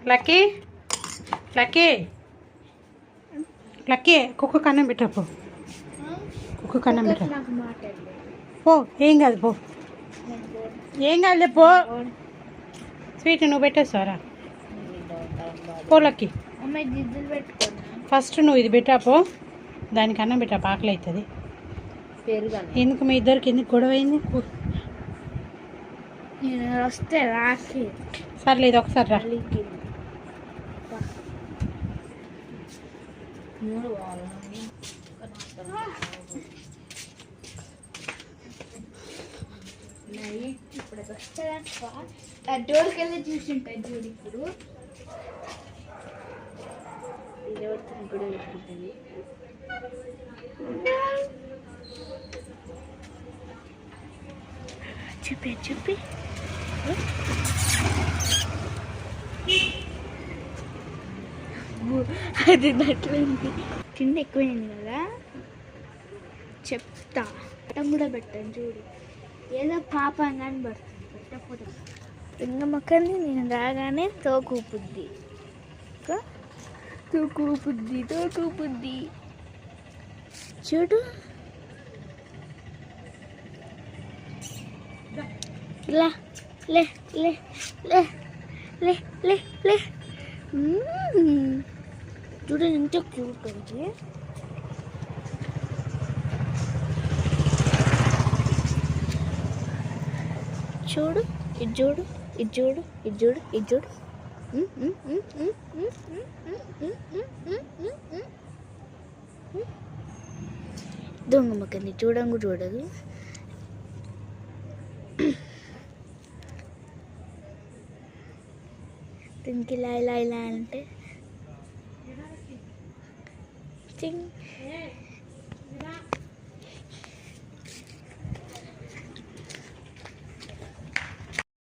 Lucky lucky lucky కుక్క కన్నం పెట్టపో. కుక్క కన్నం పెట్ట పో. ఏం కాదు పో. ఏం కాదులే పో. స్వీట్ నువ్వు పెట్టేస్తారా? పో లక్కీ. ఫస్ట్ నువ్వు ఇది పెట్టాపో. దానికి అన్నం పెట్టా, ఆకలి అవుతుంది. ఎందుకు మీ ఇద్దరికి ఎందుకు గొడవ అయింది? వస్తే రాకి సర్లే, ఇది ఒకసారి రా. ఇప్పుడు వస్తా డోర్కి వెళ్ళి చూసింటాయి చూడు. ఇప్పుడు కూడా పెట్టుకుంటుంది. చెప్పి అది నట్లయింది. కింద ఎక్కువైంది కదా, చెప్తా. పట్టం కూడా పెట్టాను చూడు. ఏదో పాపం కానీ పడుతుంది, పెట్టకపోతే రింగమ్మక్కని నేను రాగానే తోకూపుద్ది. చూడు. లే లే లే లే లే లే లే. చూడండి ఎంత క్యూట్ ఉంది. చూడు, ఇది చూడు, ఇది చూడు, ఇది చూడు, ఇది చూడు. దొంగమ్మకని చూడంగు చూడదు. దీనికి ఇలా ఇలా ఇలా అంటే చింగ్.